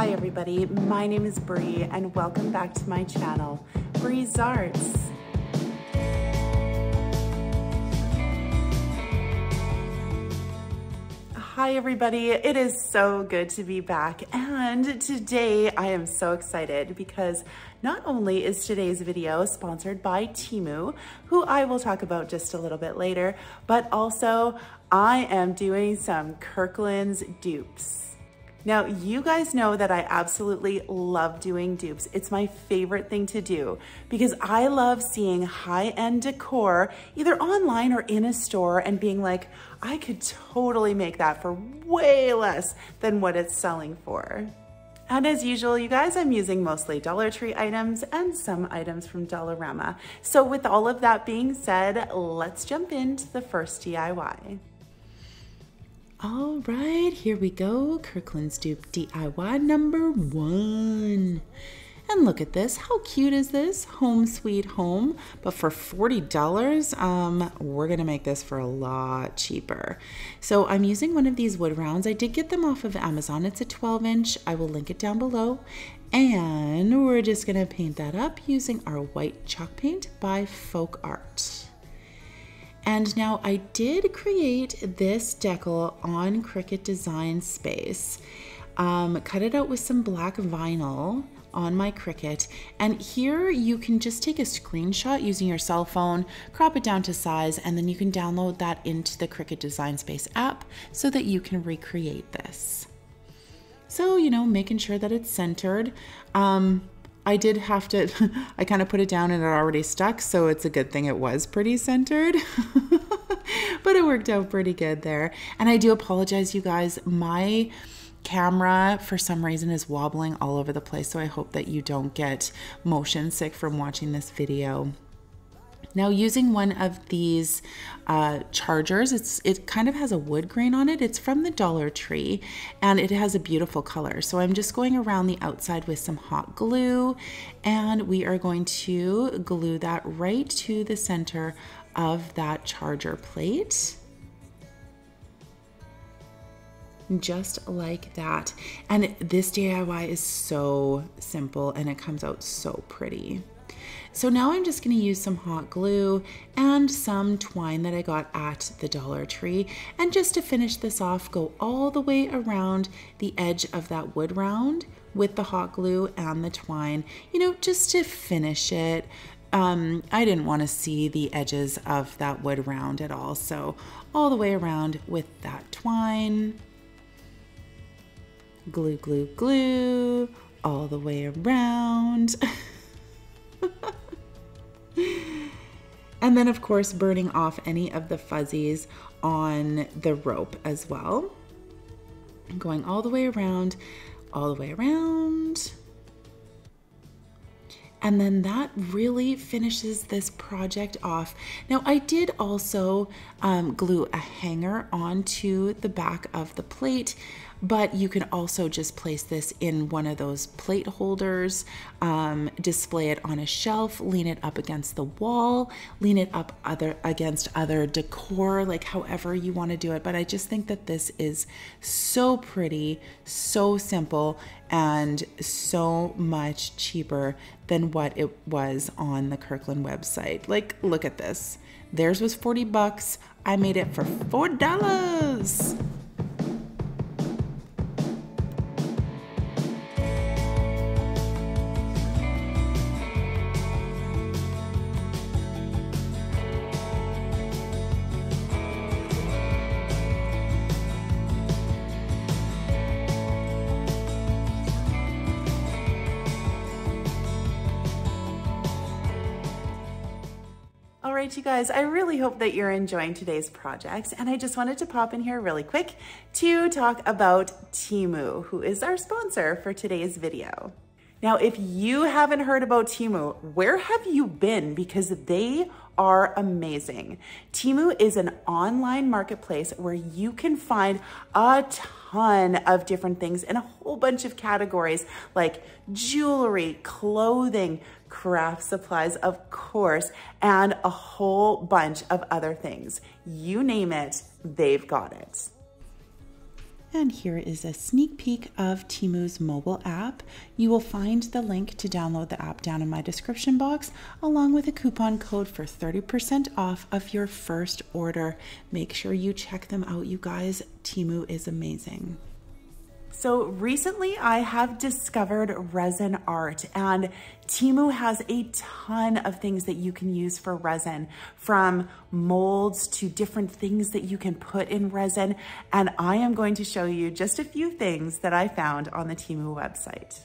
Hi everybody, my name is Bree and welcome back to my channel, Bree's Arts. Hi everybody, it is so good to be back, and today I am so excited because not only is today's video sponsored by Temu, who I will talk about just a little bit later, but also I am doing some Kirkland's dupes. Now, you guys know that I absolutely love doing dupes. It's my favorite thing to do because I love seeing high-end decor either online or in a store and being like, I could totally make that for way less than what it's selling for. And as usual, you guys, I'm using mostly Dollar Tree items and some items from Dollarama. So with all of that being said, let's jump into the first DIY. All right, here we go. Kirkland's dupe DIY number 1. And look at this. How cute is this? Home sweet home. But for $40, we're going to make this for a lot cheaper. So I'm using one of these wood rounds. I did get them off of Amazon. It's a 12-inch. I will link it down below. And we're just going to paint that up using our white chalk paint by Folk Art. And now I did create this decal on Cricut Design Space. Cut it out with some black vinyl on my Cricut. And here you can just take a screenshot using your cell phone, crop it down to size, and then you can download that into the Cricut Design Space app so that you can recreate this. So, you know, making sure that it's centered. I did have to, I kind of put it down and it already stuck, so it's a good thing it was pretty centered. But it worked out pretty good there. And I do apologize, you guys. My camera, for some reason, is wobbling all over the place, so I hope that you don't get motion sick from watching this video. Now, using one of these chargers, it kind of has a wood grain on it. It's from the Dollar Tree and it has a beautiful color. So I'm just going around the outside with some hot glue, and we are going to glue that right to the center of that charger plate. Just like that. And this DIY is so simple and it comes out so pretty. So now I'm just going to use some hot glue and some twine that I got at the Dollar Tree. And just to finish this off, go all the way around the edge of that wood round with the hot glue and the twine, you know, just to finish it. I didn't want to see the edges of that wood round at all. So all the way around with that twine. Glue, glue, glue, all the way around. And then, of course, burning off any of the fuzzies on the rope as well. Going all the way around, all the way around. And then that really finishes this project off. Now, I did also glue a hanger onto the back of the plate, but you can also just place this in one of those plate holders, display it on a shelf, lean it up against the wall, lean it up against other decor, like however you want to do it. But I just think that this is so pretty, so simple, and so much cheaper than what it was on the Kirkland website. Like, look at this. Theirs was 40 bucks. I made it for $4. All right, you guys, I really hope that you're enjoying today's projects, and I just wanted to pop in here really quick to talk about Temu, who is our sponsor for today's video. Now, if you haven't heard about Temu, where have you been? Because they are amazing. Temu is an online marketplace where you can find a ton of different things in a whole bunch of categories like jewelry, clothing, craft supplies, of course, and a whole bunch of other things. You name it, they've got it. And here is a sneak peek of Temu's mobile app. You will find the link to download the app down in my description box, along with a coupon code for 30% off of your first order. Make sure you check them out, you guys. Temu is amazing. So recently I have discovered resin art, and Temu has a ton of things that you can use for resin, from molds to different things that you can put in resin. And I am going to show you just a few things that I found on the Temu website.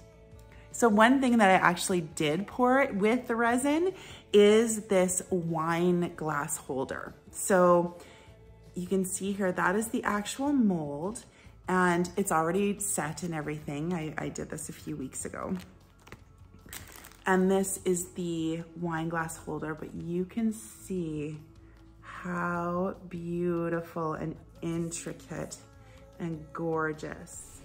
So one thing that I actually did pour with the resin is this wine glass holder. So you can see here, that is the actual mold. And it's already set and everything. I did this a few weeks ago. And this is the wine glass holder, but you can see how beautiful and intricate and gorgeous.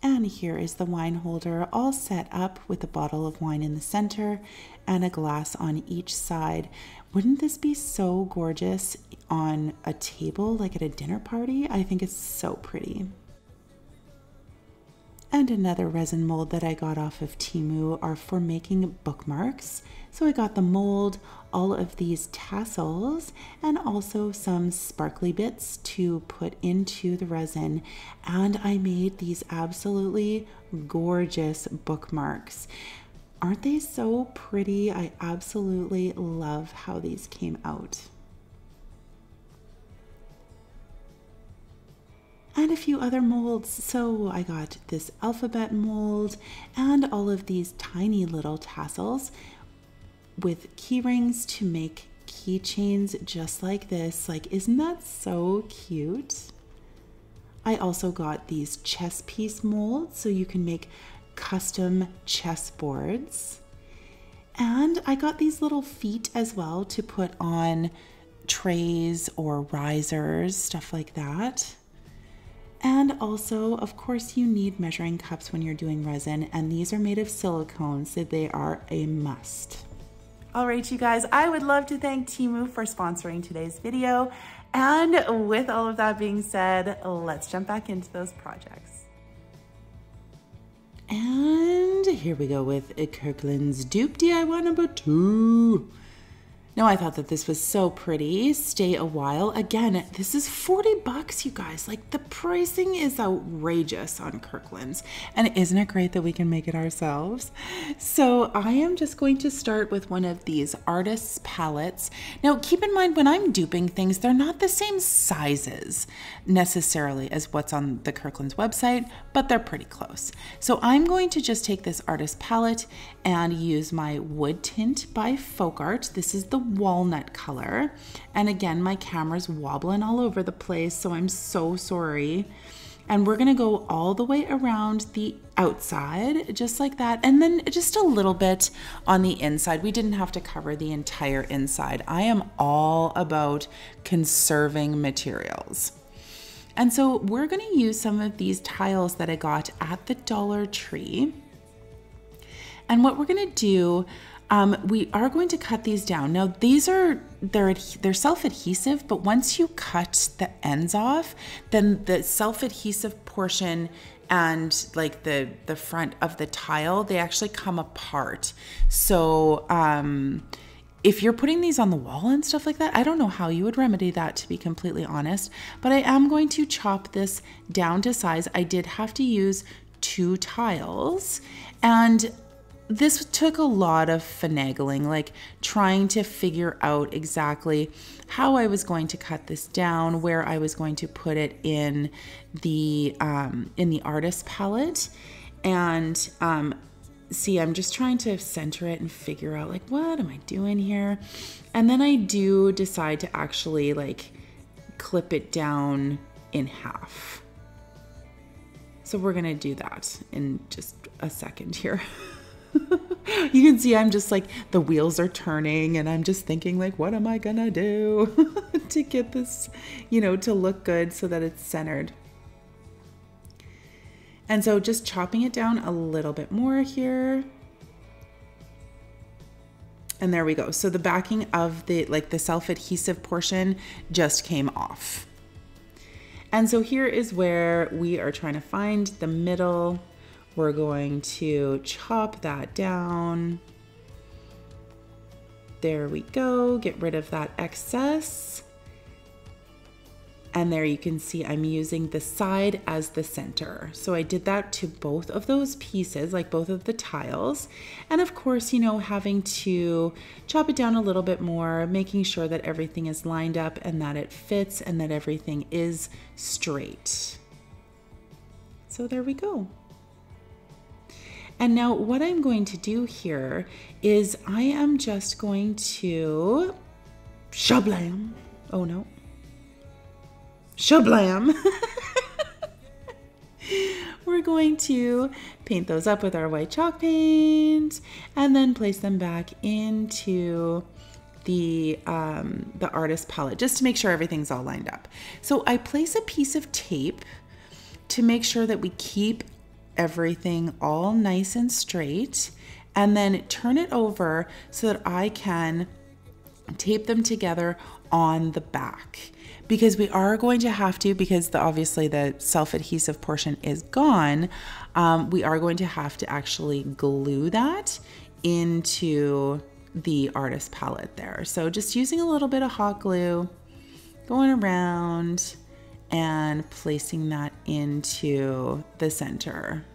And here is the wine holder all set up with a bottle of wine in the center and a glass on each side. Wouldn't this be so gorgeous on a table, like at a dinner party? I think it's so pretty. And another resin mold that I got off of Temu are for making bookmarks. So I got the mold, all of these tassels, and also some sparkly bits to put into the resin. And I made these absolutely gorgeous bookmarks. Aren't they so pretty? I absolutely love how these came out. And a few other molds. So I got this alphabet mold and all of these tiny little tassels with key rings to make keychains just like this. Like, isn't that so cute? I also got these chess piece molds so you can make custom chessboards. And I got these little feet as well to put on trays or risers, stuff like that. And also, of course, you need measuring cups when you're doing resin, and these are made of silicone, so they are a must. All right, you guys, I would love to thank Temu for sponsoring today's video. And with all of that being said, let's jump back into those projects. And here we go with Kirkland's Dupe DIY number 2. Now, I thought that this was so pretty. Stay a while. Again, this is 40 bucks, you guys. Like, the pricing is outrageous on Kirkland's. And isn't it great that we can make it ourselves? So I am just going to start with one of these artist's palettes. Now, keep in mind, when I'm duping things, they're not the same sizes necessarily as what's on the Kirkland's website, but they're pretty close. So I'm going to just take this artist palette and use my Wood Tint by Folk Art. This is the walnut color. And again, my camera's wobbling all over the place, so I'm so sorry. And we're gonna go all the way around the outside, just like that. And then just a little bit on the inside. We didn't have to cover the entire inside. I am all about conserving materials. And so we're gonna use some of these tiles that I got at the Dollar Tree. And what we're gonna do, we are going to cut these down. Now they're self-adhesive, but once you cut the ends off, then the self-adhesive portion and like the front of the tile, they actually come apart. So if you're putting these on the wall and stuff like that, I don't know how you would remedy that, to be completely honest, but I am going to chop this down to size. I did have to use 2 tiles, and this took a lot of finagling, like trying to figure out exactly how I was going to cut this down, where I was going to put it in the artist palette. And see, I'm just trying to center it and figure out, like, what am I doing here? And then I do decide to actually like clip it down in half. So we're gonna do that in just a second here. You can see I'm just like, the wheels are turning and I'm just thinking, like, what am I gonna do to get this, to look good so that it's centered. And so just chopping it down a little bit more here. And there we go. So the backing of the self-adhesive portion just came off. And so here is where we are trying to find the middle. We're going to chop that down. There we go, get rid of that excess. And there you can see I'm using the side as the center. So I did that to both of those pieces, like both of the tiles. And of course, you know, having to chop it down a little bit more, making sure that everything is lined up and that it fits and that everything is straight. So there we go. And now what I'm going to do here is I am just going to shablam. Oh no. Shablam. We're going to paint those up with our white chalk paint and then place them back into the artist palette just to make sure everything's all lined up. So I place a piece of tape to make sure that we keep everything all nice and straight, and then turn it over so that I can tape them together on the back, because we are going to have to, because obviously the self-adhesive portion is gone, we are going to have to actually glue that into the artist palette there. So just using a little bit of hot glue, going around and placing that into the center.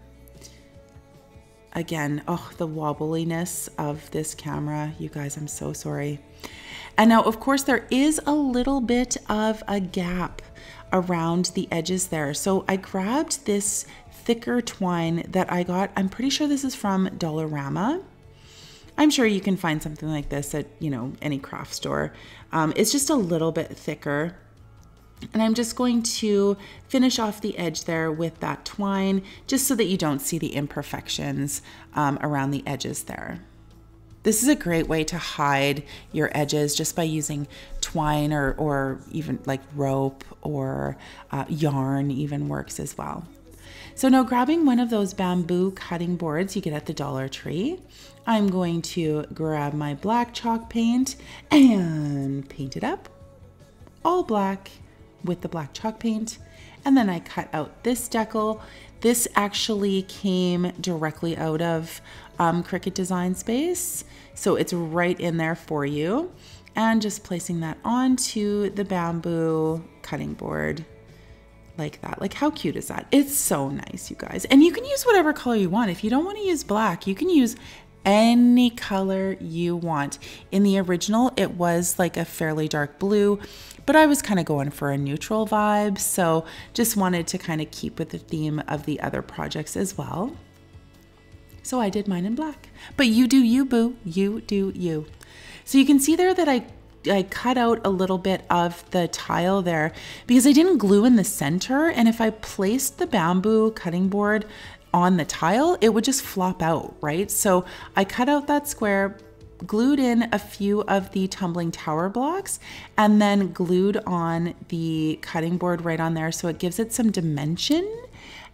Again, oh, the wobbliness of this camera, you guys, I'm so sorry. And now, of course, there is a little bit of a gap around the edges there. So I grabbed this thicker twine that I got. I'm pretty sure this is from Dollarama. I'm sure you can find something like this at, you know, any craft store. It's just a little bit thicker. And I'm just going to finish off the edge there with that twine, just so that you don't see the imperfections around the edges there. This is a great way to hide your edges just by using twine or even like rope or yarn even works as well. So now grabbing one of those bamboo cutting boards you get at the Dollar Tree, I'm going to grab my black chalk paint and paint it up all black with the black chalk paint. And then I cut out this decal. This actually came directly out of Cricut Design Space. So it's right in there for you. And just placing that onto the bamboo cutting board like that. Like, how cute is that? It's so nice, you guys. And you can use whatever color you want. If you don't want to use black, you can use any color you want. In the original, it was like a fairly dark blue, but I was kind of going for a neutral vibe. So just wanted to kind of keep with the theme of the other projects as well. So I did mine in black, but you do you, boo, you do you. So you can see there that I cut out a little bit of the tile there because I didn't glue in the center. And if I placed the bamboo cutting board on the tile, it would just flop out, right? So I cut out that square, glued in a few of the tumbling tower blocks, and then glued on the cutting board right on there. So it gives it some dimension.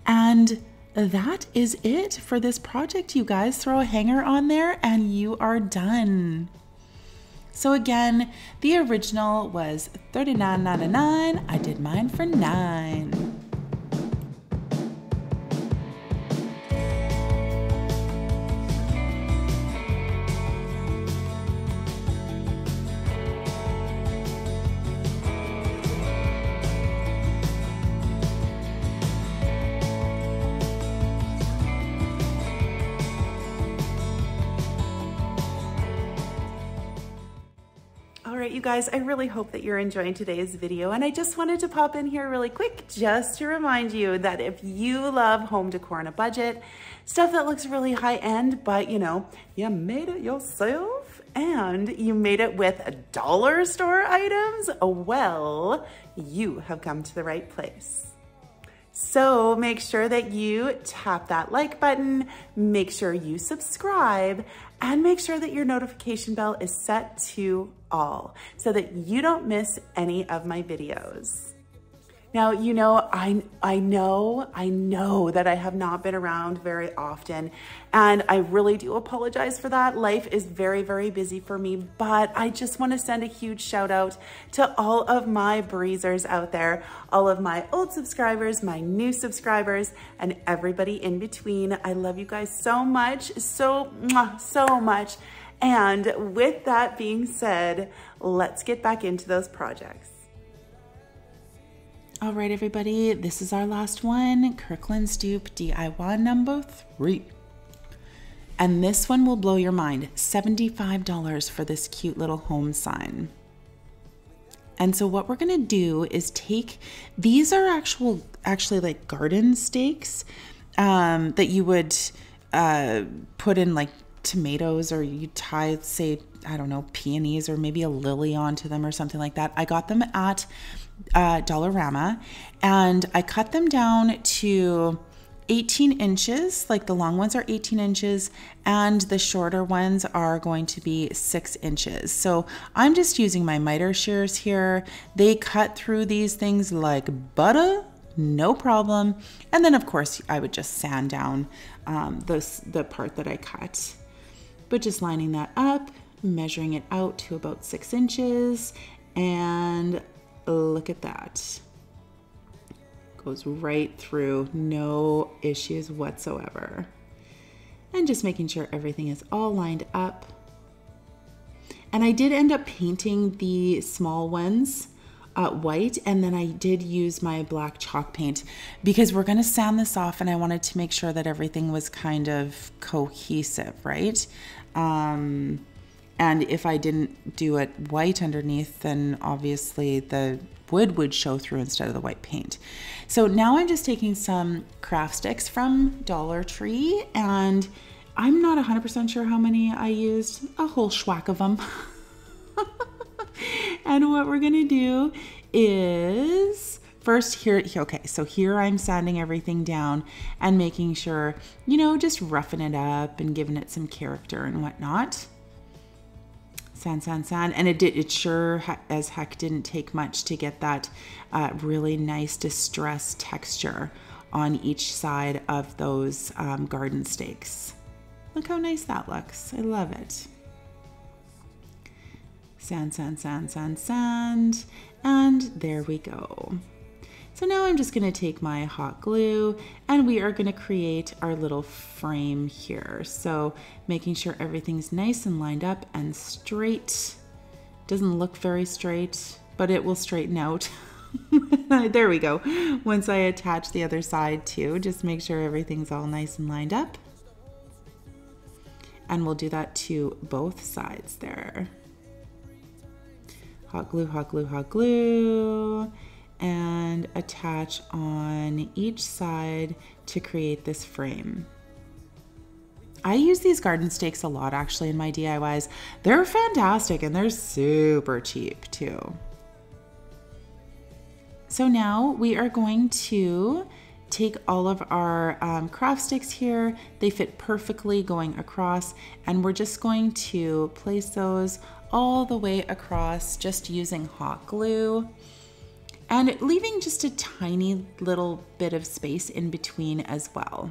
And that is it for this project, you guys. Throw a hanger on there and you are done. So again, the original was $39.99. I did mine for $9. You guys, I really hope that you're enjoying today's video, and I just wanted to pop in here really quick just to remind you that if you love home decor on a budget, stuff that looks really high-end, but you know, you made it yourself and you made it with dollar store items, well, you have come to the right place. So make sure that you tap that like button, make sure you subscribe, and make sure that your notification bell is set to all so that you don't miss any of my videos. Now, you know, I know that I have not been around very often, and I really do apologize for that. Life is very, very busy for me, but I just want to send a huge shout out to all of my breezers out there, all of my old subscribers, my new subscribers, and everybody in between. I love you guys so much, so much. And with that being said, let's get back into those projects. All right, everybody, this is our last one, Kirkland's dupe DIY number 3. And this one will blow your mind, $75 for this cute little home sign. And so what we're gonna do is take, these are actually like garden stakes that you would put in like tomatoes, or you tie, say, I don't know, peonies or maybe a lily onto them or something like that. I got them at Dollarama, and I cut them down to 18 inches, like the long ones are 18 inches and the shorter ones are going to be 6 inches. So I'm just using my miter shears here. They cut through these things like butter, no problem. And then of course I would just sand down the part that I cut. But just lining that up, measuring it out to about 6 inches, and look at that. Goes right through, no issues whatsoever. And just making sure everything is all lined up. And I did end up painting the small ones white, and then I did use my black chalk paint because we're gonna sand this off, and I wanted to make sure that everything was kind of cohesive, right? And if I didn't do it white underneath, then obviously the wood would show through instead of the white paint. So now I'm just taking some craft sticks from Dollar Tree, and I'm not 100% sure how many I used, a whole schwack of them. And what we're gonna do is first here, okay, so here I'm sanding everything down and making sure, you know, just roughing it up and giving it some character and whatnot. Sand, sand, sand. And it sure as heck didn't take much to get that really nice distressed texture on each side of those garden stakes. Look how nice that looks. I love it. Sand, sand, sand, sand, sand. And there we go. So now I'm just gonna take my hot glue, and we are gonna create our little frame here. So making sure everything's nice and lined up and straight. Doesn't look very straight, but it will straighten out. There we go. Once I attach the other side too, just make sure everything's all nice and lined up. And we'll do that to both sides there. Hot glue, hot glue, hot glue. And attach on each side to create this frame. I use these garden stakes a lot actually in my DIYs. They're fantastic and they're super cheap too. So now we are going to take all of our craft sticks here. They fit perfectly going across, and we're just going to place those all the way across just using hot glue. And leaving just a tiny little bit of space in between as well.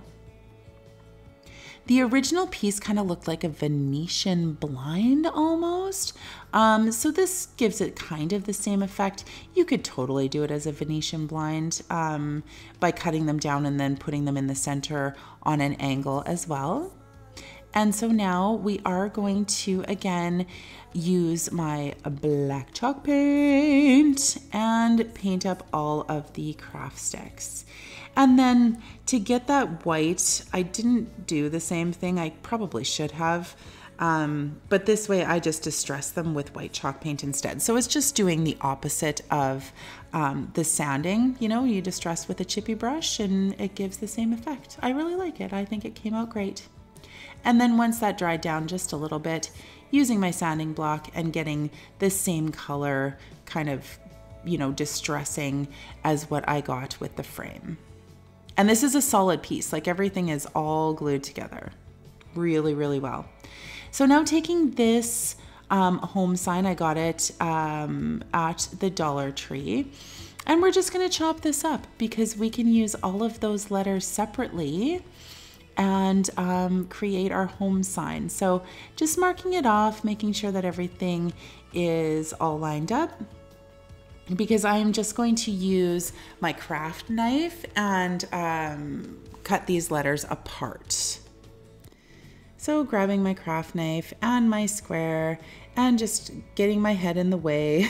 The original piece kind of looked like a Venetian blind almost. So this gives it kind of the same effect. You could totally do it as a Venetian blind by cutting them down and then putting them in the center on an angle as well. And so now we are going to, again, use my black chalk paint and paint up all of the craft sticks. And then to get that white, I didn't do the same thing. I probably should have, but this way I just distressed them with white chalk paint instead. So it's just doing the opposite of the sanding. You know, you distress with a chippy brush and it gives the same effect. I really like it. I think it came out great. And then once that dried down just a little bit, using my sanding block and getting the same color kind of, you know, distressing as what I got with the frame. And this is a solid piece, like everything is all glued together really, really well. So now taking this home sign, I got it at the Dollar Tree. And we're just going to chop this up because we can use all of those letters separately and create our home sign. So just marking it off, making sure that everything is all lined up, because I'm just going to use my craft knife and cut these letters apart. So grabbing my craft knife and my square and just getting my head in the way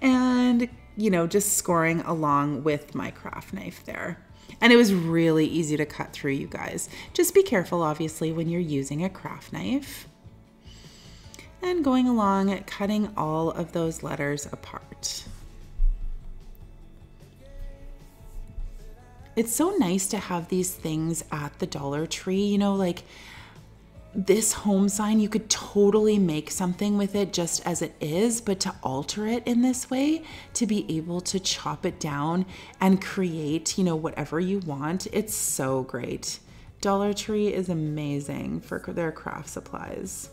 and, you know, just scoring along with my craft knife there. And it was really easy to cut through, you guys. Just be careful, obviously, when you're using a craft knife. And going along, cutting all of those letters apart. It's so nice to have these things at the Dollar Tree, you know, like this home sign, you could totally make something with it just as it is, but to alter it in this way, to be able to chop it down and create, you know, whatever you want, it's so great. Dollar Tree is amazing for their craft supplies.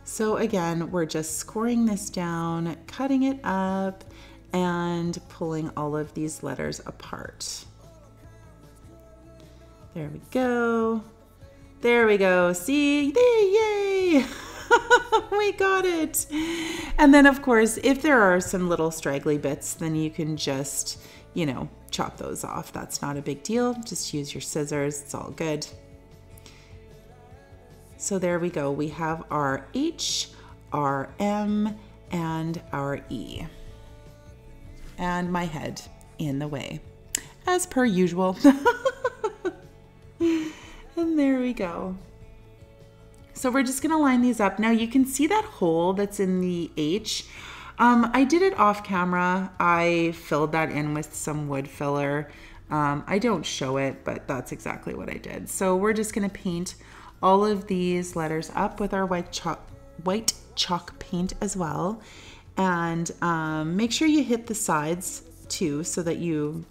So again, we're just scoring this down, cutting it up, and pulling all of these letters apart. There we go. There we go. See? Yay! We got it. And then, of course, if there are some little straggly bits, then you can just, you know, chop those off. That's not a big deal. Just use your scissors. It's all good. So there we go. We have our H, our M, and our E. And my head in the way, as per usual. And there we go. So we're just gonna line these up. Now you can see that hole that's in the H. I did it off camera. I filled that in with some wood filler. I don't show it, but that's exactly what I did. So we're just gonna paint all of these letters up with our white chalk paint as well. And make sure you hit the sides too, so that you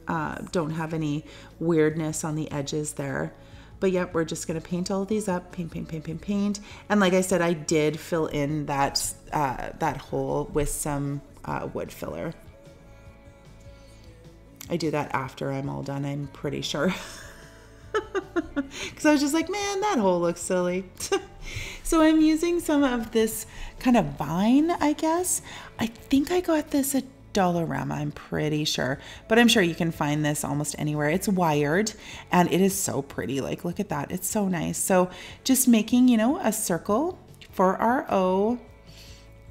don't have any weirdness on the edges there. But yep, we're just gonna paint all of these up, paint, paint, paint, paint, paint. And like I said, I did fill in that, that hole with some wood filler. I do that after I'm all done, I'm pretty sure. Because I was just like, man, that hole looks silly. So I'm using some of this kind of vine, I guess. I think I got this at Dollarama, I'm pretty sure. But I'm sure you can find this almost anywhere. It's wired and it is so pretty. Like, look at that. It's so nice. So just making, you know, a circle for our O.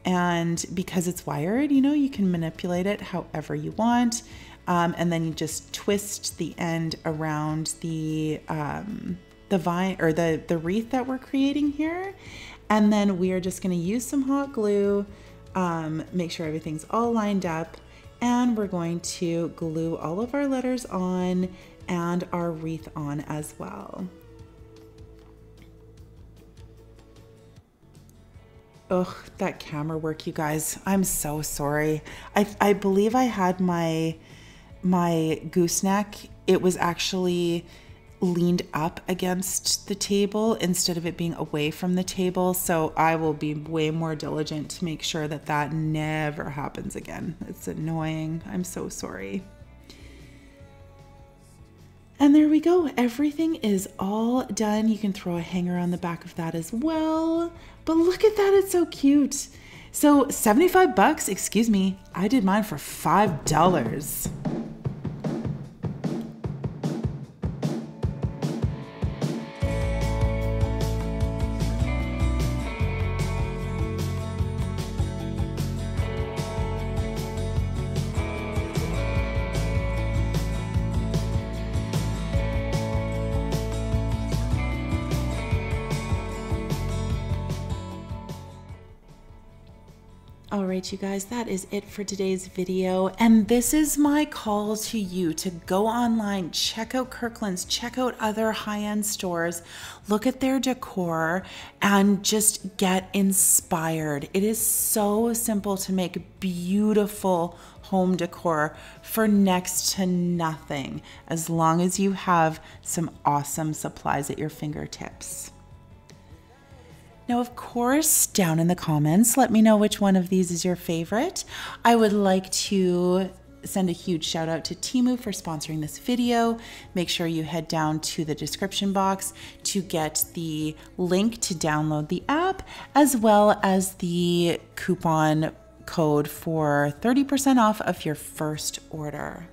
And because it's wired, you know, you can manipulate it however you want. And then you just twist the end around the vine or the wreath that we're creating here. And then we are just going to use some hot glue, make sure everything's all lined up, and we're going to glue all of our letters on and our wreath on as well. Ugh, that camera work, you guys. I'm so sorry. I believe I had my gooseneck, it was actually leaned up against the table instead of it being away from the table. So I will be way more diligent to make sure that that never happens again. It's annoying. I'm so sorry. And there we go. Everything is all done. You can throw a hanger on the back of that as well. But look at that. It's so cute. So 75 bucks, excuse me. I did mine for $5. All right, you guys, that is it for today's video. And this is my call to you to go online, check out Kirkland's, check out other high-end stores, look at their decor, and just get inspired. It is so simple to make beautiful home decor for next to nothing, as long as you have some awesome supplies at your fingertips. Now, of course, down in the comments, let me know which one of these is your favorite. I would like to send a huge shout out to Temu for sponsoring this video. Make sure you head down to the description box to get the link to download the app, as well as the coupon code for 30% off of your first order.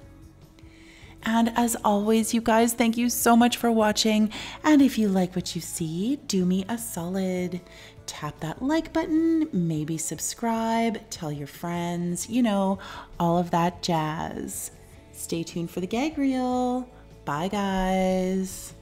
And as always, you guys, thank you so much for watching. And if you like what you see, do me a solid. Tap that like button, maybe subscribe, tell your friends, you know, all of that jazz. Stay tuned for the gag reel. Bye, guys.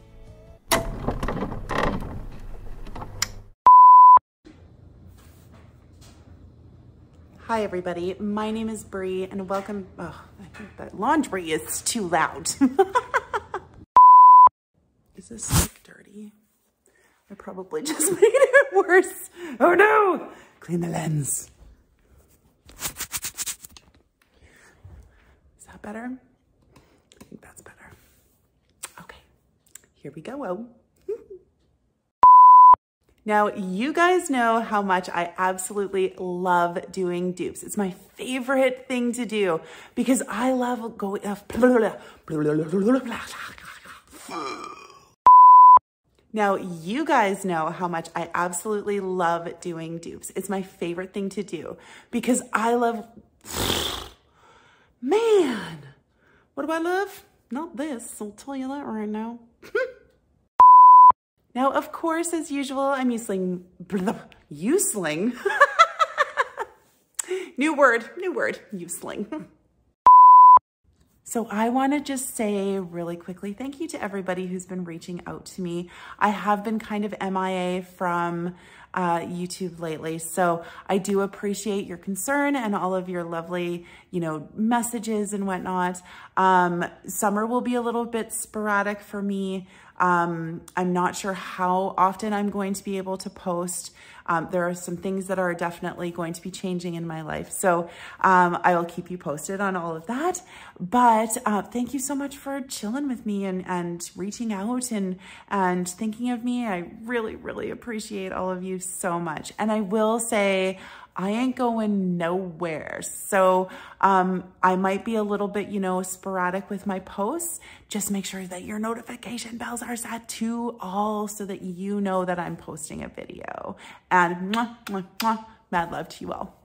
Hi, everybody. My name is Bree, and welcome. Oh, I think that laundry is too loud. Is this like dirty? I probably just made it worse. Oh no! Clean the lens. Is that better? I think that's better. Okay, here we go. Oh. Now, you guys know how much I absolutely love doing dupes. It's my favorite thing to do because I love going. Now, you guys know how much I absolutely love doing dupes. It's my favorite thing to do because I love, man, what do I love? Not this, I'll tell you that right now. Now, of course, as usual, I'm using, new word, usling. So I want to just say really quickly, thank you to everybody who's been reaching out to me. I have been kind of MIA from YouTube lately, so I do appreciate your concern and all of your lovely, you know, messages and whatnot. Summer will be a little bit sporadic for me. I'm not sure how often I'm going to be able to post. There are some things that are definitely going to be changing in my life. So I will keep you posted on all of that. But thank you so much for chilling with me and reaching out and thinking of me. I really, really appreciate all of you so much. And I will say, I ain't going nowhere. So I might be a little bit, you know, sporadic with my posts. Just make sure that your notification bells are set to all so that you know that I'm posting a video. And mwah, mwah, mwah, mad love to you all.